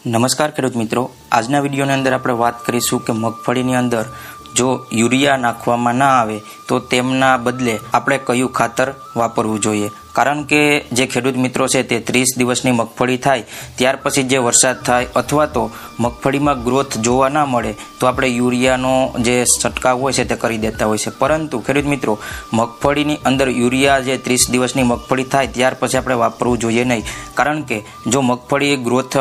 નમસ્કાર ખેડૂત મિત્રો, આજના વિડીયોની અંદર આપણે વાત કરીશું કે મગફળીની અંદર જો યુરિયા નાખવામાં ના આવે તો તેમના બદલે આપણે કયું ખાતર વાપરવું જોઈએ। કારણ કે જે ખેડૂત મિત્રો છે તે 30 દિવસની મગફળી થાય ત્યાર પછી જે વરસાદ થાય અથવા તો મગફળીમાં ગ્રોથ જોવા ના મળે તો આપણે યુરિયાનો જે છંટકાવ હોય છે તે કરી દેતા હોય છે। પરંતુ ખેડૂત મિત્રો, મગફળીની અંદર યુરિયા જે 30 દિવસની મગફળી થાય ત્યાર પછી આપણે વાપરવું જોઈએ નહીં। કારણ કે જો મગફળી ગ્રોથ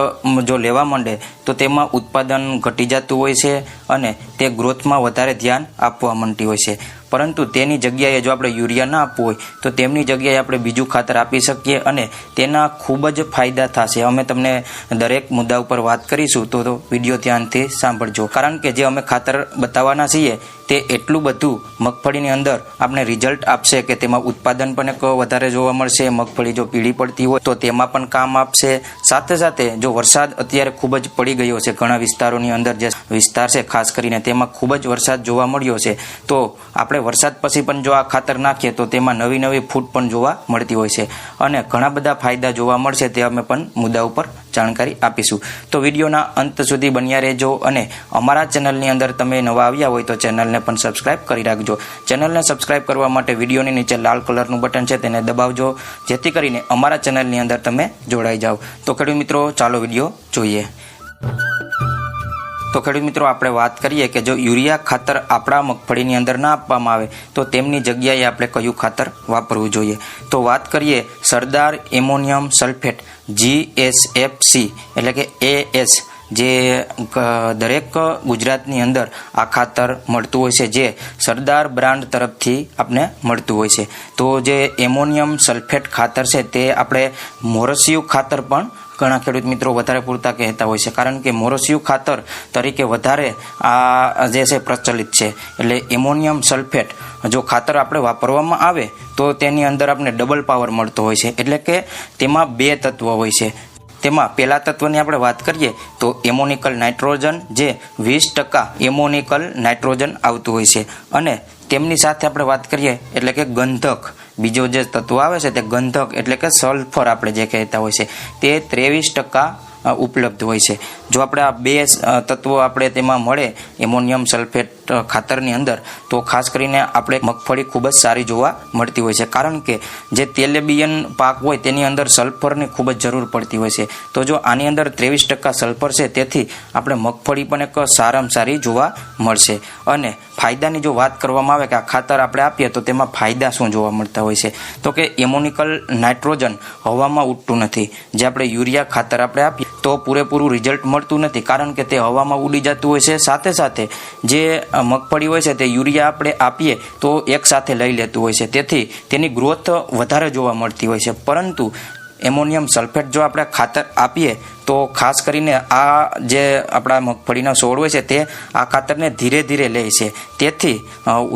જો લેવા માંડે તો તેમાં ઉત્પાદન ઘટી જતું હોય છે અને તે ગ્રોથમાં વધારે ધ્યાન આપવા માંડતી હોય છે। પરંતુ તેની જગ્યાએ જો આપણે યુરિયા ના આપવું હોય તો તેમની જગ્યાએ આપણે બીજું ખાતર આપી શકીએ અને તેના ખૂબ જ ફાયદા થશે। અમે તમને દરેક મુદ્દા ઉપર વાત કરીશું, તો વિડીયો ધ્યાનથી સાંભળજો। કારણ કે જે અમે ખાતર બતાવવાના છીએ તે એટલું બધું મગફળીની અંદર આપણે રિઝલ્ટ આપશે કે તેમાં ઉત્પાદન પણ એક વધારે જોવા મળશે। મગફળી જો પીળી પડતી હોય તો તેમાં પણ કામ આપશે। સાથે સાથે જો વરસાદ અત્યારે ખૂબ જ પડી ગયો છે, ઘણા વિસ્તારોની અંદર જે વિસ્તાર છે ખાસ કરીને તેમાં ખૂબ જ વરસાદ જોવા મળ્યો છે, તો આપણે વરસાદ પછી પણ જો આ ખાતર નાખીએ તો તેમાં નવી નવી ફૂટ પણ જોવા મળતી હોય છે અને ઘણા બધા ફાયદા જોવા મળશે। તે અમે પણ મુદ્દા ઉપર જાણકારી આપીશું। તો વિડીયોના અંત સુધી બન્યા રહેજો અને અમારા ચેનલની અંદર તમે નવા આવ્યા હોય તો ચેનલને પણ સબસ્ક્રાઇબ કરી રાખજો। ચેનલને સબસ્ક્રાઇબ કરવા માટે વિડીયોની નીચે લાલ કલરનું બટન છે તેને દબાવજો, જેથી કરીને અમારા ચેનલની અંદર તમે જોડાઈ જાઓ। તો ખેડૂત મિત્રો, ચાલો વિડીયો જોઈએ। તો ખેડૂત મિત્રો, આપણે વાત કરીએ કે જો યુરિયા ખાતર આપણા મગફળીની અંદર ના આપવામાં આવે તો તેમની જગ્યાએ આપણે કયું ખાતર વાપરવું જોઈએ। તો વાત કરીએ સરદાર એમોનિયમ સલ્ફેટ GSFC એટલે કે AS, જે દરેક ગુજરાતની અંદર આ ખાતર મળતું હોય છે, જે સરદાર બ્રાન્ડ તરફથી આપણે મળતું હોય છે। તો જે એમોનિયમ સલ્ફેટ ખાતર છે તે આપણે મોરસિયું ખાતર પણ ઘણા ખેડૂત મિત્રો વધારે પૂરતા કહેતા હોય છે, કારણ કે મોરસિયું ખાતર તરીકે વધારે આ જે છે પ્રચલિત છે। એટલે એમોનિયમ સલ્ફેટ જો ખાતર આપણે વાપરવામાં આવે તો તેની અંદર આપણે ડબલ પાવર મળતો હોય છે, એટલે કે તેમાં 2 તત્વો હોય છે। તેમાં પહેલા તત્વની આપણે વાત કરીએ તો એમોનિકલ નાઇટ્રોજન, જે 20% એમોનિકલ નાઇટ્રોજન આવતું હોય છે, અને તેમની સાથે આપણે વાત કરીએ એટલે કે ગંધક, બીજો જે તત્વ આવે છે તે ગંધક એટલે કે સલ્ફર આપણે જે કહેતા હોય છે, તે 23% ઉપલબ્ધ હોય છે। જો આપણે આ 2 તત્વો આપણે તેમાં મળે એમોનિયમ સલ્ફેટ ખાતરની અંદર તો ખાસ કરીને આપણે મગફળી ખૂબ જ સારી જોવા મળતી હોય છે, કારણ કે જે તેલેબિયન પાક હોય તેની અંદર સલ્ફરની ખૂબ જ જરૂર પડતી હોય છે। તો જો આની અંદર 23% સલ્ફર છે, તેથી આપણે મગફળી પણ એક સારામાં સારી જોવા મળશે। અને ફાયદાની જો વાત કરવામાં આવે કે આ ખાતર આપણે આપીએ તો તેમાં ફાયદા શું જોવા મળતા હોય છે, તો કે એમોનિકલ નાઇટ્રોજન હવામાં ઉડતું નથી। જે આપણે યુરિયા ખાતર આપણે આપીએ તો પૂરેપૂરું રિઝલ્ટ મળતું નથી, કારણ કે તે હવામાં ઉડી જતું હોય છે। સાથે સાથે જે મગફળી હોય છે તે યુરિયા આપણે આપીએ તો એક સાથે લઈ લેતું હોય છે, તેથી તેની ગ્રોથ વધારે જોવા મળતી હોય છે। પરંતુ એમોનિયમ સલ્ફેટ જો આપણે ખાતર આપીએ તો ખાસ કરીને આ જે આપણા મગફળીના છોડ હોય છે તે આ ખાતરને ધીરે ધીરે લે છે, તેથી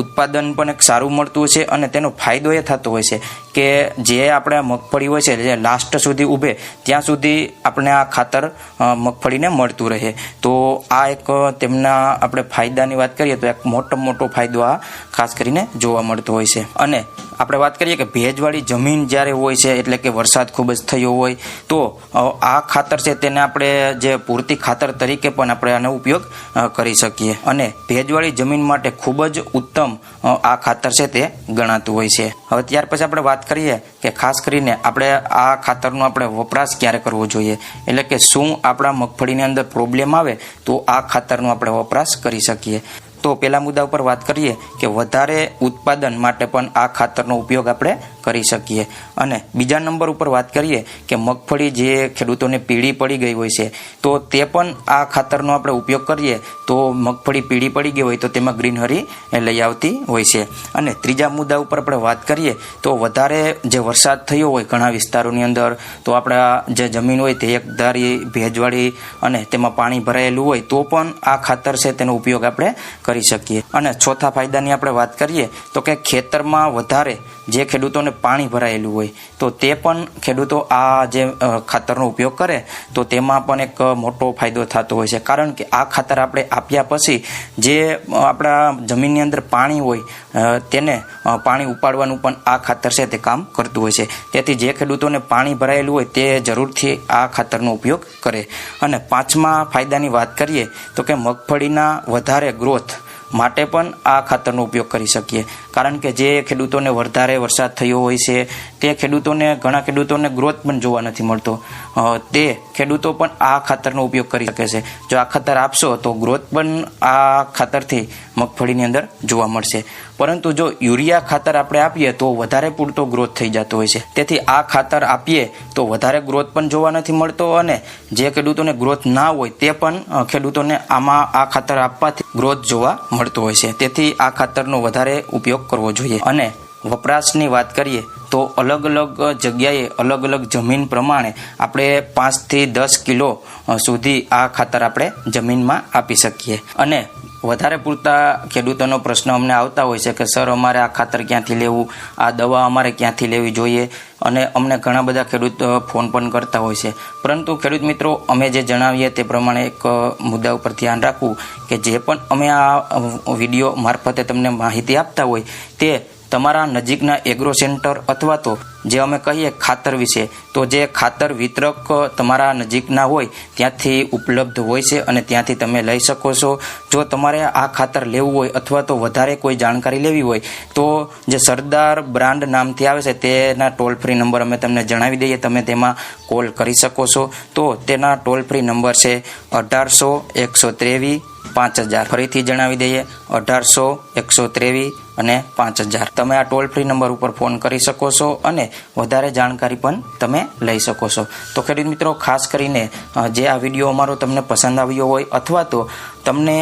ઉત્પાદન પણ એક સારું મળતું હોય છે। અને તેનો ફાયદો એ થતો હોય છે કે જે આપણે મગફળી હોય છે જે લાસ્ટ સુધી ઊભે ત્યાં સુધી આપણે આ ખાતર મગફળીને મળતું રહે। તો આ એક તેમના આપણે ફાયદાની વાત કરીએ તો એક મોટો ફાયદો આ ખાસ કરીને જોવા મળતો હોય છે। અને આપણે વાત કરીએ કે ભેજવાળી જમીન જ્યારે હોય છે, એટલે કે વરસાદ ખૂબ જ થયો હોય તો આ ખાતર છે તેને આપણે જે પૂરતી ખાતર તરીકે પણ આપણે આનો ઉપયોગ કરી શકીએ, અને ભેજવાળી જમીન માટે ખૂબ જ ઉત્તમ આ ખાતર છે તે ગણાતું હોય છે। હવે ત્યાર પછી આપણે વાત કરીએ કે ખાસ કરીને આપણે આ ખાતરનો આપણે વપરાશ ક્યારે કરવો જોઈએ, એટલે કે શું આપણા મગફળીની અંદર પ્રોબ્લેમ આવે તો આ ખાતરનો આપણે વપરાશ કરી શકીએ। તો પહેલા મુદ્દા ઉપર વાત કરીએ કે વધારે ઉત્પાદન માટે પણ આ ખાતરનો ઉપયોગ આપણે કરી શકીએ। અને બીજા નંબર ઉપર વાત કરીએ કે મગફળી જે ખેડૂતોને પીળી પડી ગઈ હોય છે તો તે પણ આ ખાતરનો આપણે ઉપયોગ કરીએ તો મગફળી પીળી પડી ગઈ હોય તો તેમાં ગ્રીનહરી લઈ આવતી હોય છે। અને ત્રીજા મુદ્દા ઉપર આપણે વાત કરીએ તો વધારે જે વરસાદ થયો હોય ઘણા વિસ્તારોની અંદર તો આપણા જે જમીન હોય તે એકધારી ભેજવાળી અને તેમાં પાણી ભરાયેલું હોય તો પણ આ ખાતર છે તેનો ઉપયોગ આપણે કરી શકીએ। અને ચોથા ફાયદાની આપણે વાત કરીએ તો કે ખેતરમાં વધારે જે ખેડૂતોને પાણી ભરાયેલું હોય તો તે પણ ખેડૂતો આ જે ખાતરનો ઉપયોગ કરે તો તેમાં પણ એક મોટો ફાયદો થતો હોય છે, કારણ કે આ ખાતર આપણે આપ્યા પછી જે આપણા જમીનની અંદર પાણી હોય તેને પાણી ઉપાડવાનું પણ આ ખાતર છે તે કામ કરતું હોય છે. તેથી જે ખેડૂતોને પાણી ભરાયેલું હોય તે જરૂરથી આ ખાતરનો ઉપયોગ કરે. અને પાંચમા ફાયદાની વાત કરીએ તો કે મગફળીના વધારે ગ્રોથ માટે પણ આ ખાતરનો ઉપયોગ કરી શકીએ, કારણ કે જે ખેડૂતોને વધારે વરસાદ થયો હોય છે તે ઘણા ખેડૂતોને ગ્રોથ પણ જોવા નથી મળતો, તે ખેડૂતો પણ આ ખાતરનો ઉપયોગ કરી શકે છે. જો આ ખાતર આપશો તો ગ્રોથ પણ આ ખાતરથી મગફળીની અંદર જોવા મળશે. પરંતુ જો યુરિયા ખાતર આપણે આપીએ તો વધારે પૂરતો ગ્રોથ થઈ જતો હોય છે. તેથી આ ખાતર આપીએ તો વધારે ગ્રોથ પણ જોવા નથી મળતો, અને જે ખેડૂતોને ગ્રોથ ના હોય તે પણ ખેડૂતોને આમાં આ ખાતર આપવાથી ગ્રોથ જોવા મળતો હોય છે. તેથી આ ખાતરનો વધારે ઉપયોગ કરવો જોઈએ. અને વપરાશની વાત કરીએ તો અલગ અલગ જગ્યાએ અલગ અલગ જમીન પ્રમાણે આપણે 5 થી 10 કિલો સુધી આ ખાતર આપણે જમીનમાં આપી શકીએ. અને વધારે પૂરતા ખેડૂતોનો પ્રશ્ન અમને આવતા હોય છે કે સર અમારે આ ખાતર ક્યાંથી લેવું, આ દવા અમારે ક્યાંથી લેવી જોઈએ, અને અમને ઘણા બધા ખેડૂત ફોન પણ કરતા હોય છે. પરંતુ ખેડૂત મિત્રો, અમે જે જણાવીએ તે પ્રમાણે એક મુદ્દા ઉપર ધ્યાન રાખવું કે જે પણ અમે આ વિડીયો મારફતે તમને માહિતી આપતા હોય તે તમારા નજીકના એગ્રો સેન્ટર અથવા તો જે અમે કહીએ ખાતર વિશે, તો જે ખાતર વિતરક તમારા નજીકના હોય ત્યાંથી ઉપલબ્ધ હોય છે અને ત્યાંથી તમે લઈ શકો છો. જો તમારે આ ખાતર લેવું હોય અથવા તો વધારે કોઈ જાણકારી લેવી હોય તો જે સરદાર બ્રાન્ડ નામથી આવે છે તેના ટોલ ફ્રી નંબર અમે તમને જણાવી દઈએ, તમે તેમાં કોલ કરી શકો છો. તો તેના ટોલ ફ્રી નંબર છે 1800 123 5000. ફરીથી જણાવી દઈએ 1800 123 અને 5000. તમે આ ટોલ ફ્રી નંબર ઉપર ફોન કરી શકો છો અને વધારે જાણકારી પણ તમે લઈ શકો છો. તો ખેડૂત મિત્રો, ખાસ કરીને જે આ વિડીયો અમારો તમને પસંદ આવ્યો હોય અથવા તો તમને